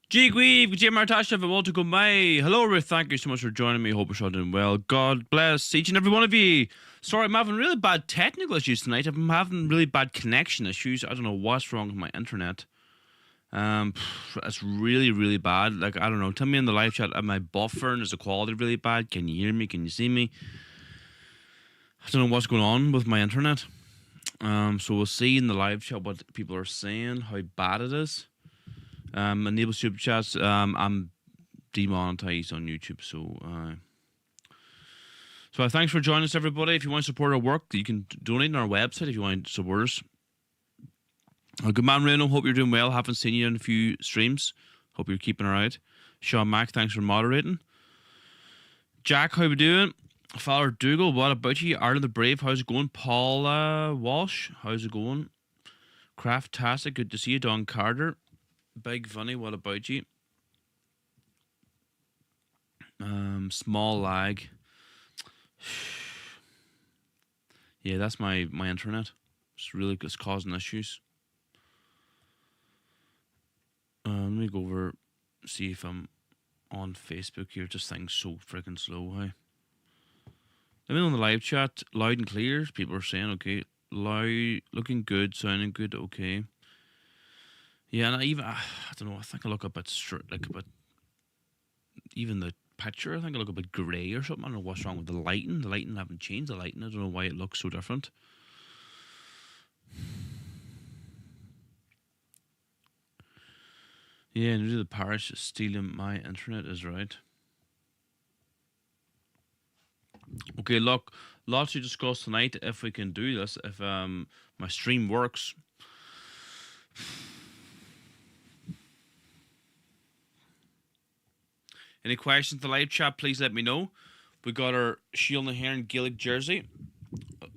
Jigweave, Jim Martasha, and welcome to my. Hello, Ruth. Thank you so much for joining me. Hope you're all doing well. God bless each and every one of you. Sorry, I'm having really bad technical issues tonight. I'm having really bad connection issues. I don't know what's wrong with my internet. It's really, really bad. Like, I don't know. Tell me in the live chat, am I buffering? Is the quality really bad? Can you hear me? Can you see me? I don't know what's going on with my internet. So we'll see in the live chat what people are saying, how bad it is. Enable super chats. I'm demonetized on YouTube, so thanks for joining us, everybody. If you want to support our work, you can donate on our website if you want to support us. Good man, Reno. Hope you're doing well. Haven't seen you in a few streams. Hope you're keeping alright. Sean Mack, thanks for moderating. Jack, how we doing? Father Dougal, what about you? Ireland the Brave, how's it going? Paula Walsh, how's it going? Craft-tastic, good to see you. Don Carter. Big Funny, what about you? Small lag. Yeah, that's my internet. It's causing issues. Let me go over, see if I'm on Facebook here. Just things so freaking slow. Hey, let me know in the live chat, loud and clear. People are saying okay, loud, looking good, sounding good, okay. Yeah, and I don't know. I think I look a bit even the picture. I think I look a bit grey or something. I don't know what's wrong with the lighting. The lighting haven't changed. The lighting. I don't know why it looks so different. Yeah, news of the parish stealing my internet is right. Okay, look, lots to discuss tonight. If we can do this, if my stream works. Any questions in the live chat, please let me know. We got our Shield and Heron Gaelic jersey,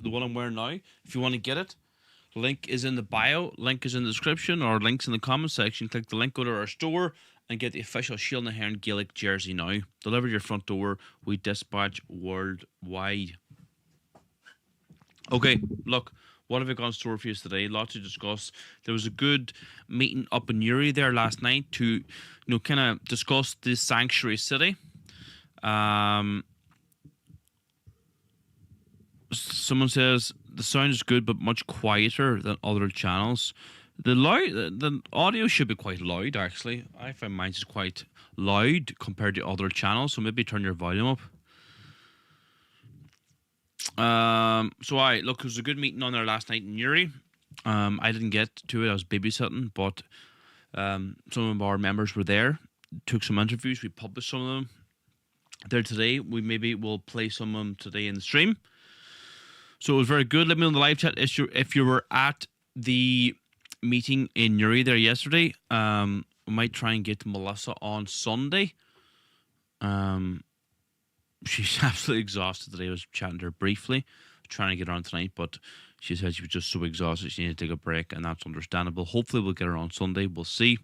the one I'm wearing now. If you want to get it, link is in the bio, link is in the description, or links in the comment section. Click the link, go to our store, and get the official Shield and Heron Gaelic jersey now. Delivered to your front door. We dispatch worldwide. Okay, look. What have I got in store for you today? Lots to discuss. There was a good meeting up in Uri there last night to, kind of discuss the sanctuary city. Someone says the sound is good, but much quieter than other channels. The audio should be quite loud, actually. I find mine is quite loud compared to other channels, so maybe turn your volume up. Look, there was a good meeting on there last night in Uri. I didn't get to it. I was babysitting, but some of our members were there. Took some interviews. We published some of them there today. We will play some of them today in the stream. So it was very good. Let me know in the live chat if you were at the meeting in Uri there yesterday. We might try and get Melissa on Sunday. She's absolutely exhausted today. I was chatting to her briefly, trying to get her on tonight, but she said she was just so exhausted she needed to take a break, and that's understandable. Hopefully we'll get her on Sunday. We'll see.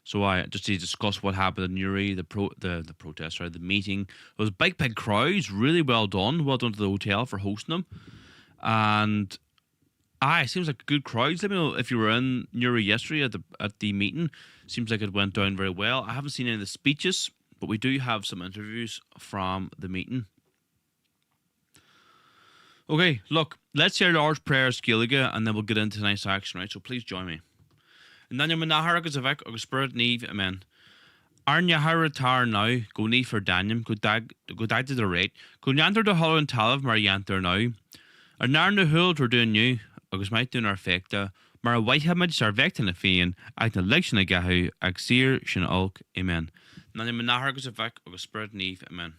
So I just to discuss what happened in Uri, the protest, the meeting. It was big crowds, really well done. Well done to the hotel for hosting them. And it seems like good crowds. Let me know if you were in Uri yesterday at the meeting. Seems like it went down very well. I haven't seen any of the speeches, but we do have some interviews from the meeting. Okay, look, let's hear Lord's Prayers Gaeilge, and then we'll get into tonight's action, right? So please join me. Nanya Manahar agus a vec agus spirit neve, amen. Arnya Haratar now, go ní for Daniel, go dag to the rate, go yanter the hollow and talav mar yanter now. Ar nar na hul tur doing you, agus might do our fecta, mar a white hamids are vect in a fian, ag na lection a gahu, ag seer shin alk, amen. Nanya Manahar agus a vec agus spirit neve, amen.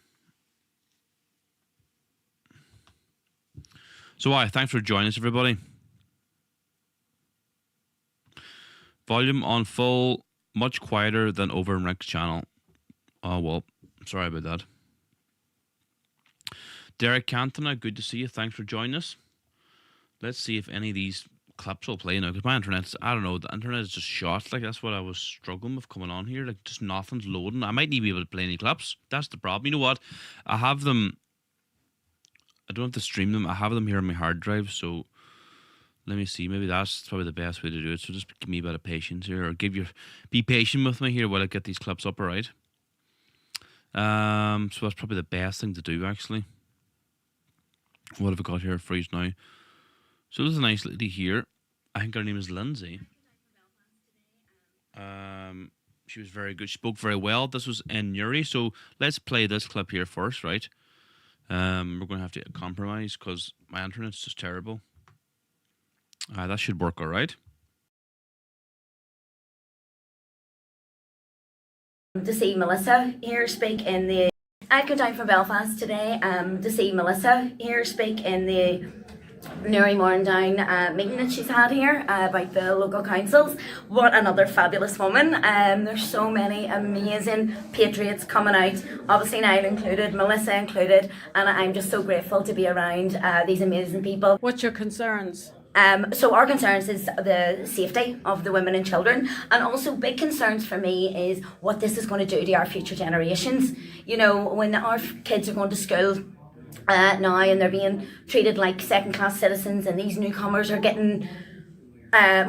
So thanks for joining us, everybody. Volume on full, much quieter than over in Rick's channel. Oh, well, sorry about that. Derek Cantona, good to see you. Thanks for joining us. Let's see if any of these clips will play now, because my internet's, I don't know, the internet is just shot. Like, that's what I was struggling with coming on here. Like, just nothing's loading. I might not be able to play any clips. That's the problem. You know what? I have them. I don't have to stream them. I have them here on my hard drive, so Let me see. Maybe that's probably the best way to do it. So just give me a bit of patience here, or be patient with me here while I get these clips up. All right. So that's probably the best thing to do, actually. What have I got here for you now? So there's a nice lady here. I think her name is Lindsay. She was very good. She spoke very well. This was in Newry. So let's play this clip here first, right? We're going to have to compromise because my internet's just terrible. That should work all right. To see Melissa here speak in the... I come down from Belfast today to see Melissa here speak in the Newry Morning Down meeting that she's had here about the local councils. What another fabulous woman. There's so many amazing patriots coming out, obviously Niall included, Melissa included, and I'm just so grateful to be around these amazing people. What's your concerns? So our concerns is the safety of the women and children, and also big concerns for me is what this is going to do to our future generations. You know, when our kids are going to school now and they're being treated like second-class citizens, and these newcomers are getting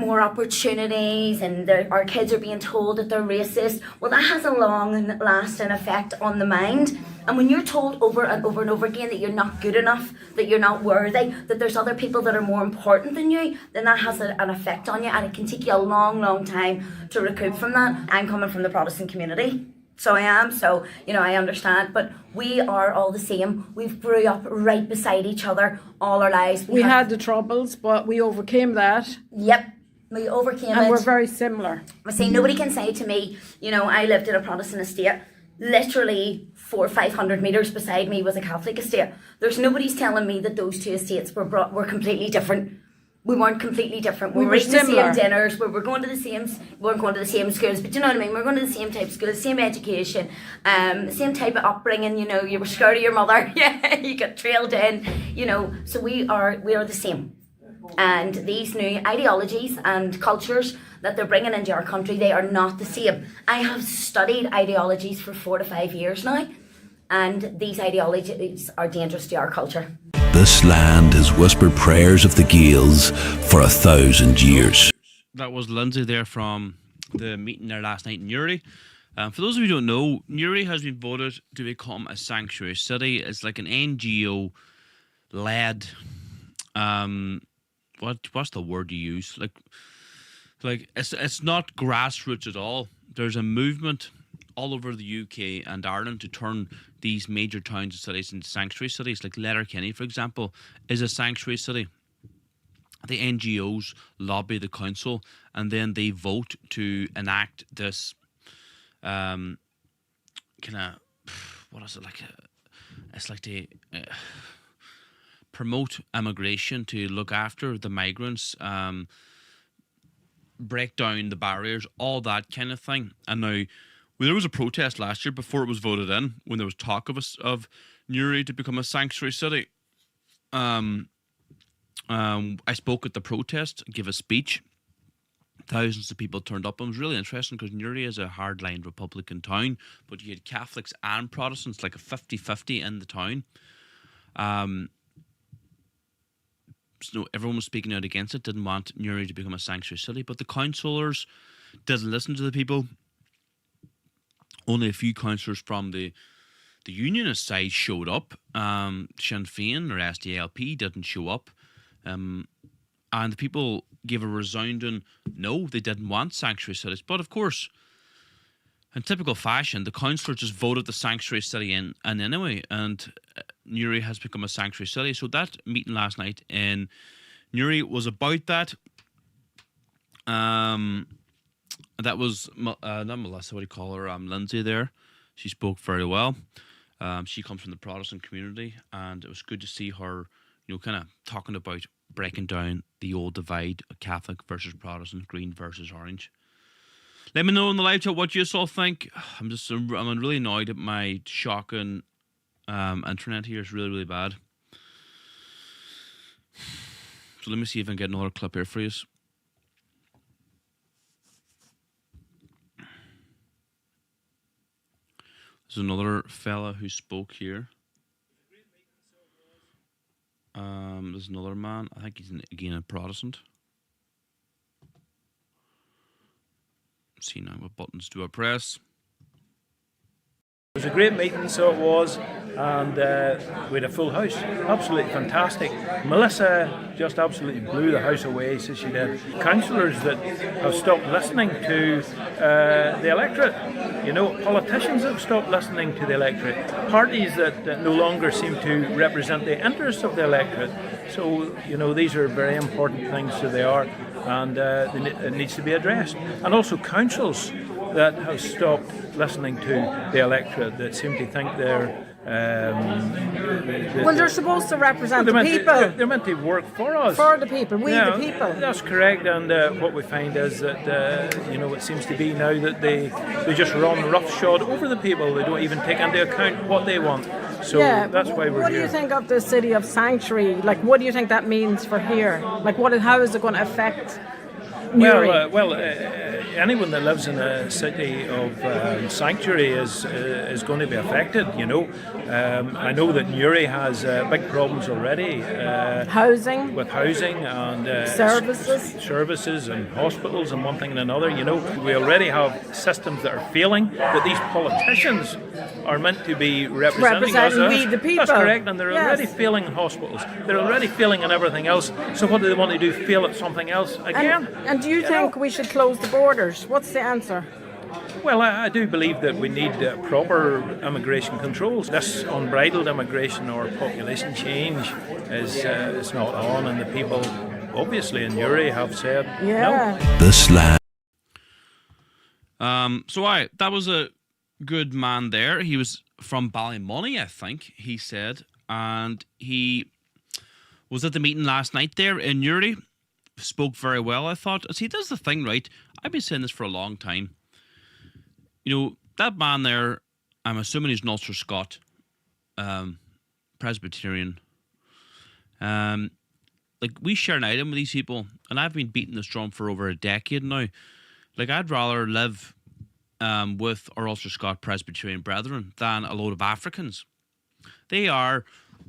more opportunities, and our kids are being told that they're racist. Well, that has a long and lasting effect on the mind. And when you're told over and over and over again that you're not good enough, that you're not worthy, that there's other people that are more important than you, then that has an effect on you, and it can take you a long, long time to recoup from that. I'm coming from the Protestant community. So I am, so, you know, I understand, but we are all the same. We've grew up right beside each other all our lives. We had the troubles, but we overcame that. Yep, we overcame it. And we're very similar. I say, nobody can say to me, you know, I lived in a Protestant estate. Literally 400 or 500 metres beside me was a Catholic estate. There's nobody's telling me that those two estates were completely different. We weren't completely different. We were eating the same dinners. We were going to the same. We weren't going to the same schools, but you know what I mean. We were going to the same type of schools, same education, the same type of upbringing. You know, you were scared of your mother. Yeah, you got trailed in. You know, so we are the same. And these new ideologies and cultures that they're bringing into our country, they are not the same. I have studied ideologies for 4 to 5 years now, and these ideologies are dangerous to our culture. This land has whispered prayers of the Gaels for 1,000 years. That was Lindsay there from the meeting there last night in Newry. For those of you who don't know, Newry has been voted to become a sanctuary city. It's like an NGO-led... what's the word you use? Like it's not grassroots at all. There's a movement all over the UK and Ireland to turn these major towns and cities into sanctuary cities. Like Letterkenny, for example, is a sanctuary city. The NGOs lobby the council, and then they vote to enact this kind of, what is it, like it's like they promote immigration, to look after the migrants, break down the barriers, all that kind of thing. And now, there was a protest last year before it was voted in, when there was talk of Newry to become a sanctuary city. I spoke at the protest, gave a speech. Thousands of people turned up. It was really interesting because Newry is a hardline Republican town, but you had Catholics and Protestants, like a 50-50 in the town. So everyone was speaking out against it, didn't want Newry to become a sanctuary city, but the councillors didn't listen to the people. Only a few councillors from the unionist side showed up. Sinn Féin or SDLP didn't show up. And the people gave a resounding no, they didn't want sanctuary cities. But of course, in typical fashion, the councillors just voted the sanctuary city in anyway, and Newry has become a sanctuary city. So that meeting last night in Newry was about that. That was not Melissa, what do you call her? Lindsay there. She spoke very well. She comes from the Protestant community, and it was good to see her, you know, kind of talking about breaking down the old divide, Catholic versus Protestant, green versus orange. Let me know in the live chat what you all think. I'm really annoyed at my shocking internet here. It's really, really bad. So let me see if I can get another clip here for you. There's another fella who spoke here. There's another man. I think he's again a Protestant. Let's see now what buttons do I press. It was a great meeting, so it was, and we had a full house. Absolutely fantastic. Melissa just absolutely blew the house away, so she did. Councillors that have stopped listening to the electorate. You know, politicians have stopped listening to the electorate. Parties that no longer seem to represent the interests of the electorate. So, you know, these are very important things, so they are, and it needs to be addressed. And also councils that have stopped listening to the electorate, that seem to think they're Well, they're supposed to represent the people. They're meant to work for us. For the people, we the people. That's correct, and what we find is that you know, it seems to be now that they just run roughshod over the people. They don't even take into account what they want. So that's why we're here. What do you think of the city of Sanctuary? Like, what do you think that means for here? Like, how is it going to affect Newry? Anyone that lives in a city of sanctuary is going to be affected. You know, I know that Newry has big problems already. Housing, with housing and services and hospitals and one thing and another. You know, we already have systems that are failing. That these politicians are meant to be representing us. We the people. That's correct, and they're already failing in hospitals. They're already failing in everything else. So what do they want to do? Fail at something else again? And do you think we should close the borders? What's the answer? Well, I do believe that we need proper immigration controls. This unbridled immigration or population change is not on, and the people, obviously in Newry, have said no. The slam. That was a good man there. He was from Ballymoney, I think, he said, and he was at the meeting last night there in Newry. Spoke very well, I thought. See, that's the thing, right? I've been saying this for a long time. You know, that man there, I'm assuming he's an Ulster Scot, Presbyterian. Like, we share an item with these people, and I've been beating this drum for over a decade now. Like, I'd rather live with our Ulster Scot Presbyterian brethren than a load of Africans. They are,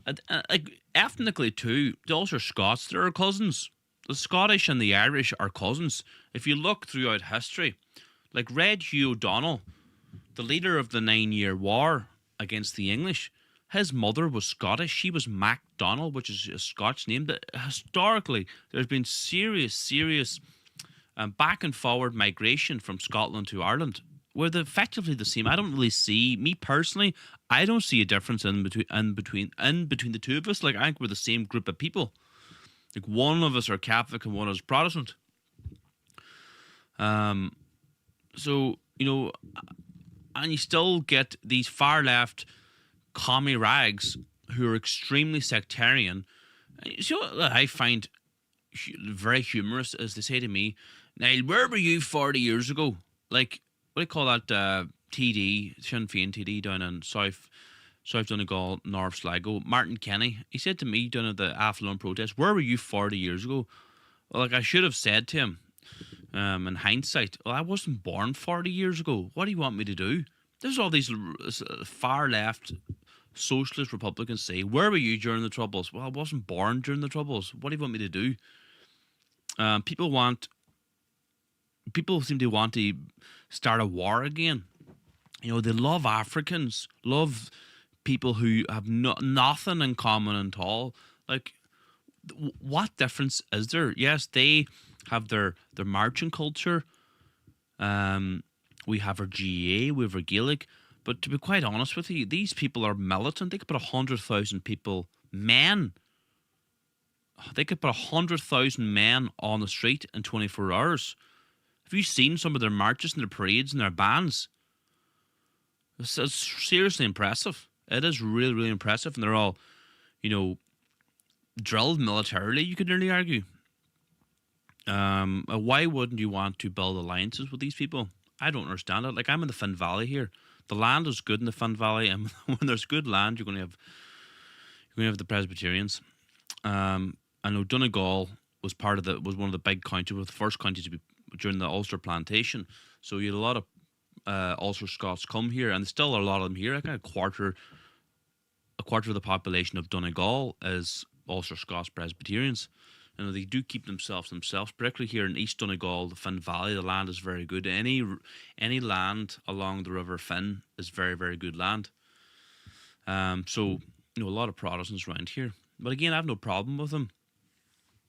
like, ethnically too, the Ulster Scots, they're our cousins. The Scottish and the Irish are cousins. If you look throughout history, like Red Hugh O'Donnell, the leader of the 9-Year War against the English, his mother was Scottish. She was MacDonald, which is a Scotch name. But historically, there's been serious back and forward migration from Scotland to Ireland. We're effectively the same. I don't really see, me personally, I don't see a difference in between the two of us. Like, I think we're the same group of people. Like, one of us are Catholic and one is Protestant. So, you know, and you still get these far left commie rags who are extremely sectarian. So what I find very humorous is they say to me, Niall, where were you 40 years ago? Like, what do you call that TD, Sinn Féin TD down in South Donegal, North Sligo, Martin Kenny, he said to me down at the Athlone protest, where were you 40 years ago? Well, like, I should have said to him, in hindsight, well, I wasn't born 40 years ago. What do you want me to do? There's all these far left socialist Republicans say, where were you during the Troubles? Well, I wasn't born during the Troubles. What do you want me to do? People seem to want to start a war again. You know, they love Africans, love people who have nothing in common at all. Like, what difference is there? Yes, they have their marching culture. We have our GAA, we have our Gaelic. But to be quite honest with you, these people are militant. They could put 100,000 people, men. They could put 100,000 men on the street in 24 hours. Have you seen some of their marches and their parades and their bands? It's seriously impressive. It is really, really impressive. And they're all, you know, drilled militarily, you could nearly argue. Why wouldn't you want to build alliances with these people? I don't understand it. Like, I'm in the Finn Valley here. The land is good in the Finn Valley, and when there's good land, you're going to have the Presbyterians. I know Donegal was one of the big counties, was the first county to be during the Ulster plantation. So you had a lot of Ulster Scots come here, and there's still a lot of them here. Like a quarter of the population of Donegal is Ulster Scots Presbyterians. You know, they do keep themselves, particularly here in East Donegal, the Finn Valley. The land is very good. Any land along the River Finn is very, very good land. So, you know, a lot of Protestants around here. But again, I have no problem with them.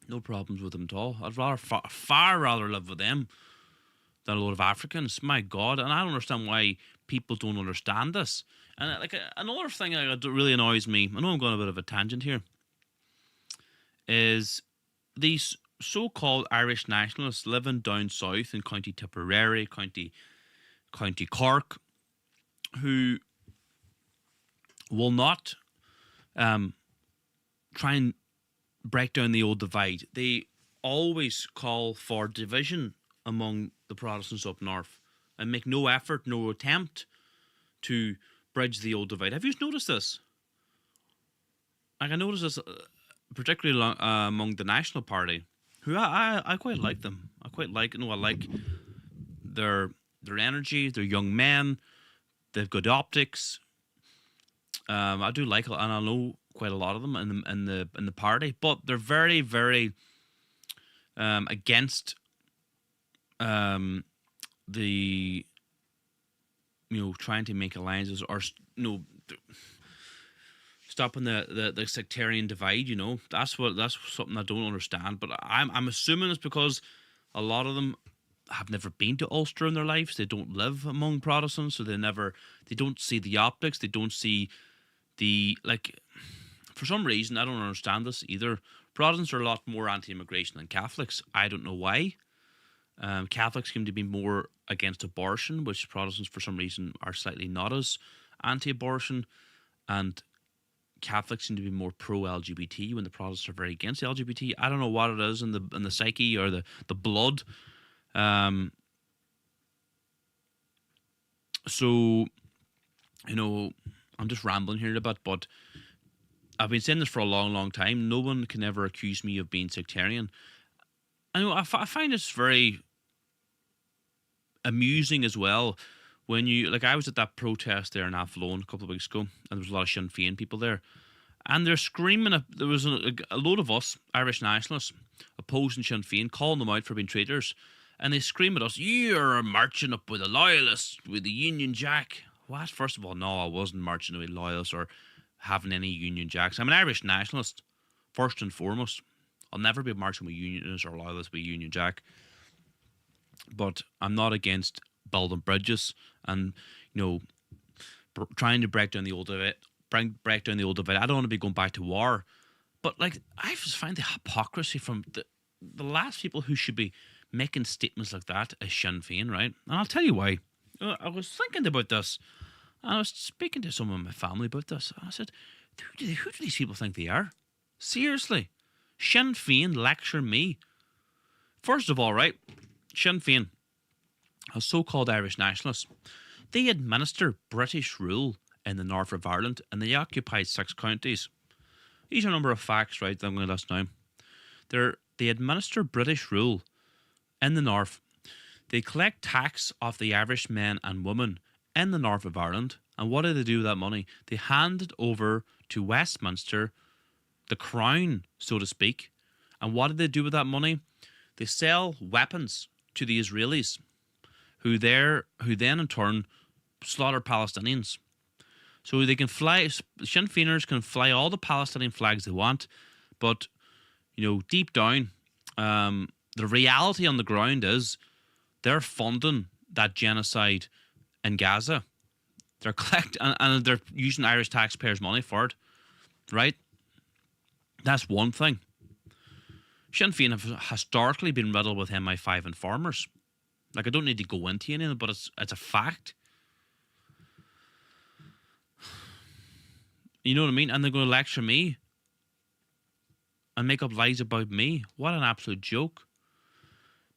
No problems with them at all. I'd rather far rather live with them than a lot of Africans. My God. And I don't understand why people don't understand this. And like another thing that really annoys me, I know I'm going a bit of a tangent here, is these so-called Irish nationalists living down south in County Tipperary, County Cork, who will not try and break down the old divide. They always call for division among the Protestants up north and make no effort, no attempt to bridge the old divide. Have you noticed this? Like, I noticed this particularly among the National Party, who I quite like them. I quite like, I like their energy. They're young men. They've got optics. I do like, and I know quite a lot of them in the party, but they're very, very against the, you know, trying to make alliances, or, you know, stopping the sectarian divide. You know, that's something I don't understand. But I'm assuming it's because a lot of them have never been to Ulster in their lives. They don't live among Protestants, so they don't see the optics. They don't see the, like, for some reason, I don't understand this either. Protestants are a lot more anti-immigration than Catholics. I don't know why. Catholics seem to be more against abortion, which Protestants for some reason are slightly not as anti-abortion, and Catholics seem to be more pro-LGBT when the Protestants are very against the LGBT. I don't know what it is in the psyche or the blood. So, you know, I'm just rambling here a bit, but I've been saying this for a long, long time. No one can ever accuse me of being sectarian. I know I find this very amusing as well. When you, like, I was at that protest there in Athlone a couple of weeks ago, and there was a lot of Sinn Féin people there, and they're screaming. There was a load of us Irish nationalists opposing Sinn Féin, calling them out for being traitors, and they scream at us, "You're marching up with the loyalists, with the Union Jack." What? First of all, no, I wasn't marching with loyalists or having any Union Jacks. I'm an Irish nationalist, first and foremost. I'll never be marching with Unionists or loyalists with Union Jack. But I'm not against building bridges and, you know, trying to break down the old divide. Break down the old divide. I don't want to be going back to war. But, like, I just find the hypocrisy from the last people who should be making statements like that is Sinn Féin, right? And I'll tell you why. I was thinking about this, and I was speaking to some of my family about this. I said, who do these people think they are? Seriously. Sinn Féin lecture me. First of all, right, Sinn Féin, as so-called Irish nationalists, they administer British rule in the north of Ireland, and they occupy 6 counties. These are a number of facts, right, that I'm going to list now. They administer British rule in the north. They collect tax off the Irish men and women in the north of Ireland. And what do they do with that money? They hand it over to Westminster, the crown, so to speak. And what do they do with that money? They sell weapons to the Israelis, who then in turn slaughter Palestinians. So they can fly, Sinn Féiners can fly all the Palestinian flags they want, but, you know, deep down, the reality on the ground is they're funding that genocide in Gaza. They're collecting, and they're using Irish taxpayers' money for it, right? That's one thing. Sinn Féin have historically been riddled with MI5 informers. Like, I don't need to go into any of it, but it's a fact. You know what I mean? And they're going to lecture me and make up lies about me. What an absolute joke.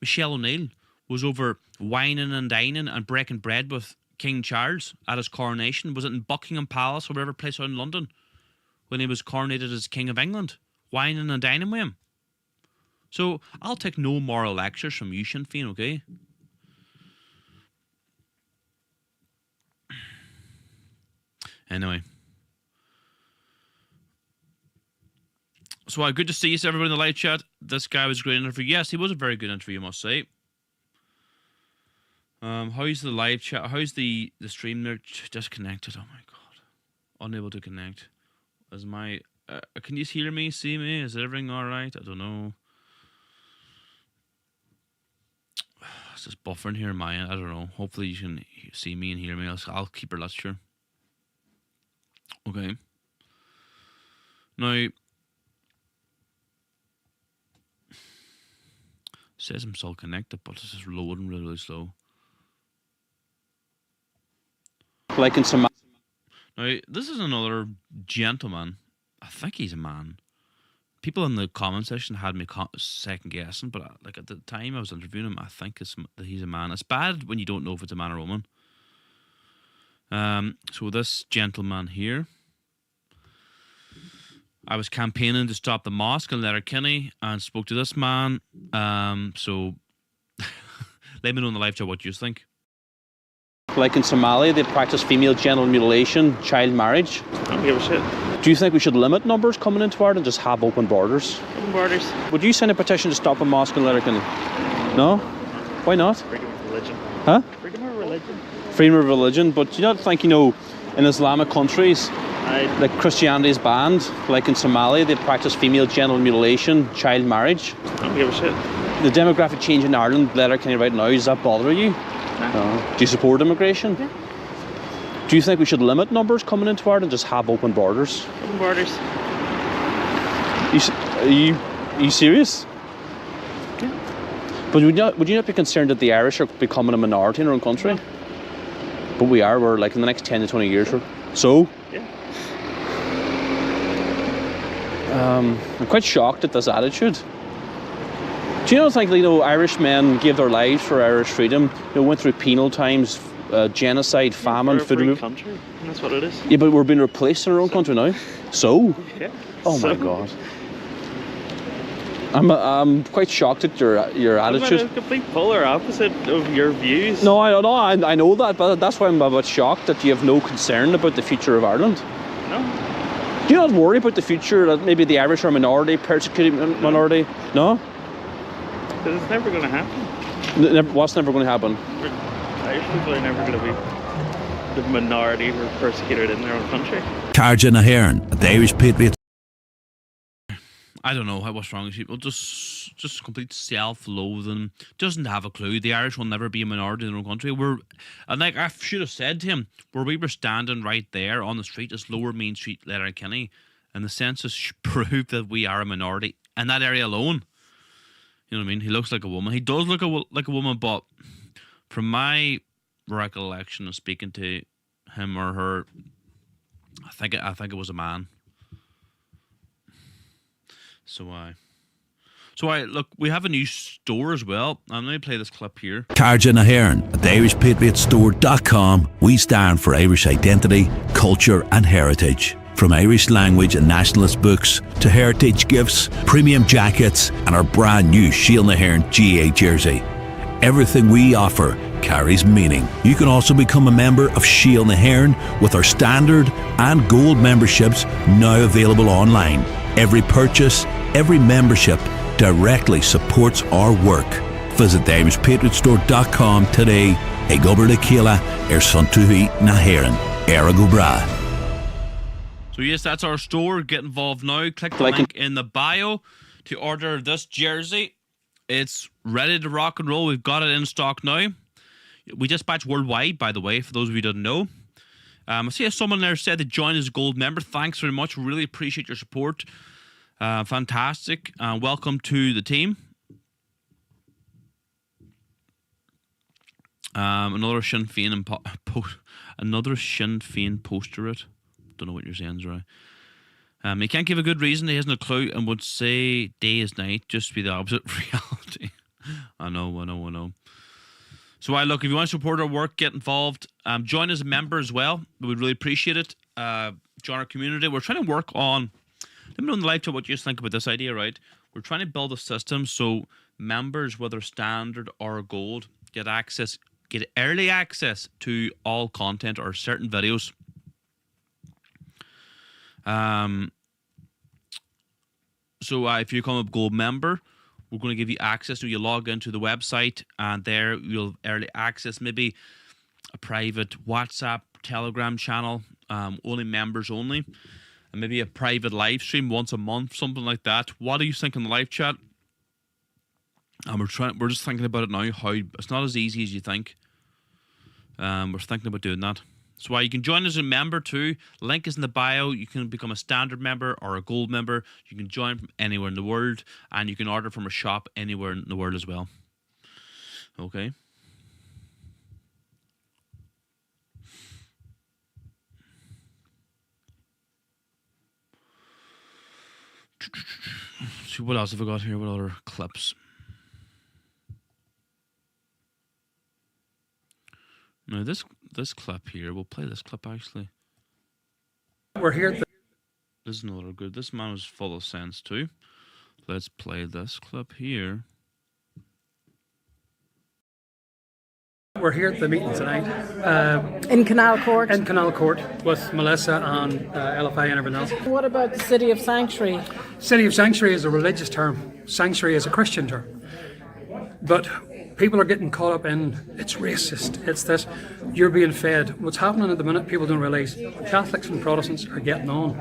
Michelle O'Neill was over whining and dining and breaking bread with King Charles at his coronation. Was it in Buckingham Palace or whatever place out in London when he was coronated as King of England? Whining and dining with him. So I'll take no moral lectures from you, Sinn Féin, okay? Anyway. So good to see you, everybody in the live chat. This guy was a great interview. Yes, he was a very good interview, I must say. How's the live chat? How's the stream there? Disconnected. Oh my god, unable to connect. Is my can you hear me? See me? Is everything all right? I don't know. It's just buffering here in my end. I don't know. Hopefully you can see me and hear me. I'll keep her lecture. Okay. Now, it says I'm still connected, but it's just loading really, really slow. Like in some. Now, this is another gentleman. I think he's a man. People in the comment section had me second guessing, but like at the time I was interviewing him, I think that he's a man. It's bad when you don't know if it's a man or a woman. So this gentleman here, I was campaigning to stop the mosque in Letterkenny and spoke to this man. So let me know in the live chat what you think. Like in Somalia, they practice female genital mutilation, child marriage. I don't give a shit. Do you think we should limit numbers coming into Ireland and just have open borders? Open borders. Would you sign a petition to stop a mosque in Letterkenny? No? Why not? Freedom of religion. Huh? Freedom of religion. Freedom of religion, but do you not think, in Islamic countries, like Christianity is banned, like in Somalia, they practice female genital mutilation, child marriage? I don't give a shit. The demographic change in Ireland, Letterkenny right now, does that bother you? Nah. Do you support immigration? Yeah. Do you think we should limit numbers coming into Ireland and just have open borders? Open borders. Are you serious? Yeah. But would you not be concerned that the Irish are becoming a minority in our own country? No. But we are. We're like in the next 10 to 20 years. So? Yeah. I'm quite shocked at this attitude. Do you not think Irish men gave their lives for Irish freedom? Went through penal times, genocide, famine, We're a food. free country, and that's what it is. Yeah, but we're being replaced in our own country now. So? Yeah. Oh my God. I'm quite shocked at your attitude. I'm a complete polar opposite of your views. No, I know that, but that's why I'm a bit shocked that you have no concern about the future of Ireland. No. Do you not worry about the future that maybe the Irish are a minority, persecuted minority? No? Because it's never going to happen. What's never going to happen? Irish people are never going to be the minority who are persecuted in their own country. Tarja Ahern at the Irish Patriots. I don't know what's wrong with people. Just complete self-loathing. Doesn't have a clue. The Irish will never be a minority in their own country. And like I should have said to him, where we were standing right there on the street, is Lower Main Street, Letterkenny, and the census proved that we are a minority in that area alone. You know what I mean? He looks like a woman. He does look like a woman, but from my recollection of speaking to him or her, I think it was a man. So look, we have a new store as well. I'm going to play this clip here. Tarja Ahern at the IrishPatriotStore.com. We stand for Irish identity, culture and heritage. From Irish language and nationalist books to heritage gifts, premium jackets and our brand new Shield Ahern GA jersey. Everything we offer carries meaning. You can also become a member of Shield Ahern with our standard and gold memberships now available online. Every purchase, every membership directly supports our work. Visit the IrishPatriotStore.com today. Egober de Kila, Suntuhi Naheran, Eragobra. So yes, that's our store. Get involved now. Click the link in the bio to order this jersey. It's ready to rock and roll. We've got it in stock now. We dispatch worldwide, by the way, for those of you who don't know. I see someone there said to join as a gold member. Thanks very much. Really appreciate your support. Fantastic. Welcome to the team. Another Sinn Féin poster it. Don't know what you're saying, Zara. He can't give a good reason. He hasn't a clue and would say day is night just to be the opposite of reality. I know. So look, if you want to support our work, get involved. Join as a member as well. We would really appreciate it. Join our community. We're trying to work on, let me know in the live chat what you think about this idea, right? We're trying to build a system so members, whether standard or gold, get early access to all content or certain videos. So if you become a gold member, we're going to give you access to, you log into the website, and there you'll early access maybe a private WhatsApp, Telegram channel, only members only, and maybe a private live stream once a month, something like that. What do you think in the live chat? And we're just thinking about it now, how it's not as easy as you think. We're thinking about doing that. So you can join as a member too. Link is in the bio. You can become a standard member or a gold member. You can join from anywhere in the world, and you can order from a shop anywhere in the world as well. Okay. See what else have I got here? What other clips? Now this clip here, we'll play this clip actually. We're here. This is another good. This man was full of sense too. Let's play this clip here. We're here at the meeting tonight. In Canal Court. In Canal Court with Melissa and LFI and everyone else. What about the City of Sanctuary? City of Sanctuary is a religious term. Sanctuary is a Christian term. But people are getting caught up in, it's racist, it's this, you're being fed. What's happening at the minute, people don't realise, Catholics and Protestants are getting on.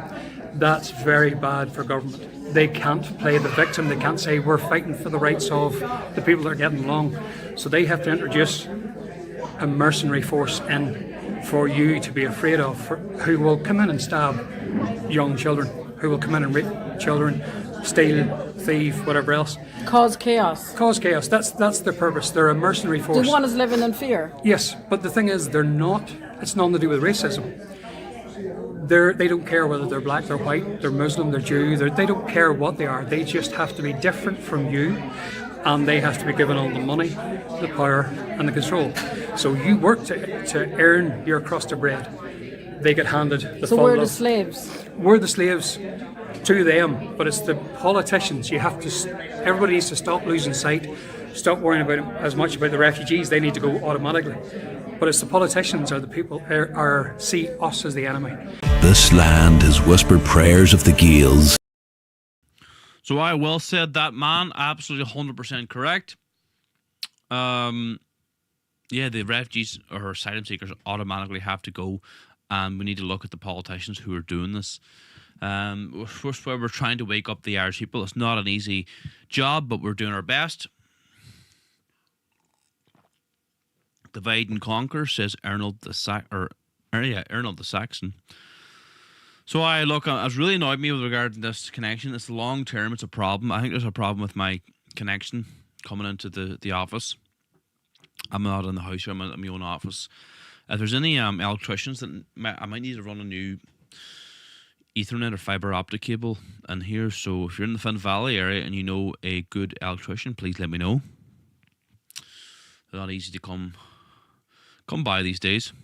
That's very bad for government. They can't play the victim, they can't say we're fighting for the rights of the people that are getting along. So they have to introduce a mercenary force in for you to be afraid of, who will come in and stab young children, who will come in and rape children, steal, thief, whatever else. Cause chaos. Cause chaos. That's their purpose. They're a mercenary force. Do one is living in fear? Yes, but the thing is, they're not. It's nothing to do with racism. They don't care whether they're black, they're white, they're Muslim, they're Jew. They don't care what they are. They just have to be different from you, and they have to be given all the money, the power, and the control. So you work to earn your crust of bread. They get handed the So full we're love. the slaves. We're the slaves to them, but it's the politicians. You have to. Everybody needs to stop losing sight, stop worrying about as much about the refugees. They need to go automatically. But it's the politicians or the people see us as the enemy. This land has whispered prayers of the Gaels. So I well said that, man. Absolutely 100% correct. Yeah, the refugees or asylum seekers automatically have to go, and we need to look at the politicians who are doing this. First, where we're trying to wake up the Irish people. It's not an easy job, but we're doing our best. Divide and conquer, says Arnold the Saxon. So it's really annoyed me with regard to this connection. It's long term. It's a problem. I think there's a problem with my connection coming into the office. I'm not in the house here. I'm in my own office. If there's any electricians that I might need to run a new Ethernet or fiber optic cable in here. So if you're in the Finn Valley area and you know a good electrician, please let me know. They're not easy to come by these days.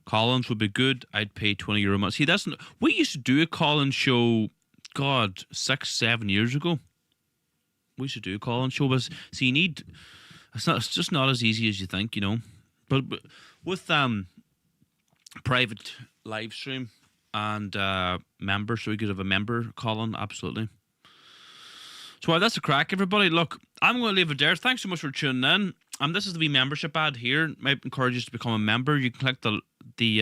Collins would be good. I'd pay €20 a month. See, we used to do a Collins show, God, 6-7 years ago. We used to do a Collins show, but see, it's just not as easy as you think, you know. But with private live stream and members, so we could have a member Colin, absolutely. So that's a crack, everybody. Look, I'm going to leave it there. Thanks so much for tuning in. This is the wee membership ad here. Might encourage you to become a member. You can click you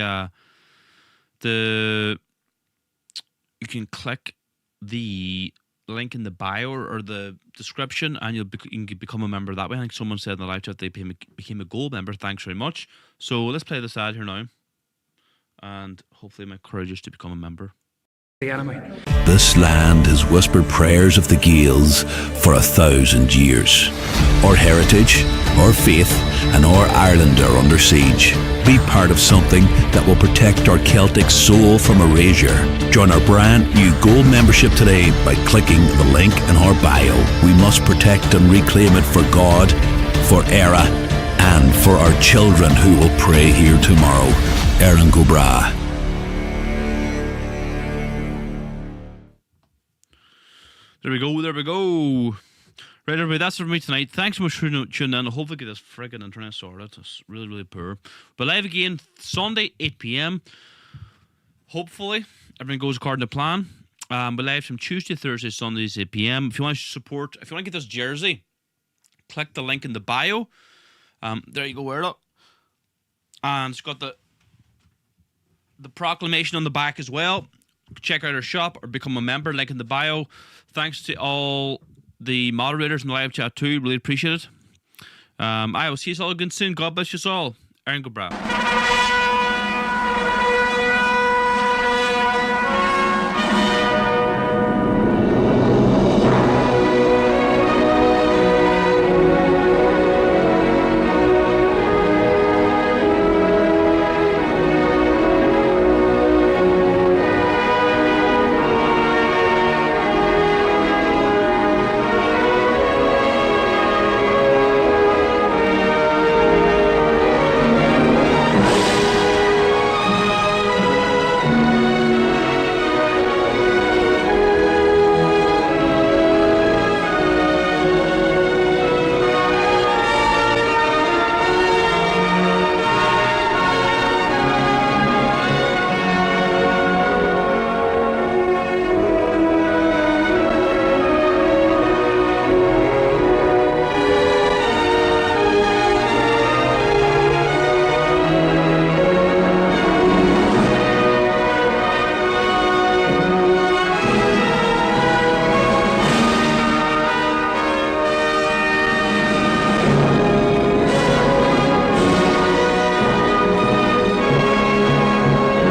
can click the link in the bio or the description, and you can become a member that way. I think someone said in the live chat they became a gold member. Thanks very much. So let's play this ad here now, and hopefully my encourage you to become a member. The enemy. This land has whispered prayers of the Gaels for 1,000 years. Our heritage, our faith, and our Ireland are under siege. Be part of something that will protect our Celtic soul from erasure. Join our brand new gold membership today by clicking the link in our bio. We must protect and reclaim it for God, for Era, and for our children who will pray here tomorrow. Erin Gobra. There we go. Right, everybody, that's it for me tonight. Thanks so much for tuning in. I hope we get this friggin' internet sorted. It's really, really poor. But live again Sunday, 8 p.m. Hopefully, everything goes according to plan. We live from Tuesday, Thursday, Sundays, 8 p.m. If you want to support, if you want to get this jersey, click the link in the bio. There you go, wear it up. And it's got the proclamation on the back as well. Check out our shop or become a member, link in the bio. Thanks to all the moderators in the live chat too. Really appreciate it. I will see you all again soon. God bless you all. Aaron Gobrow.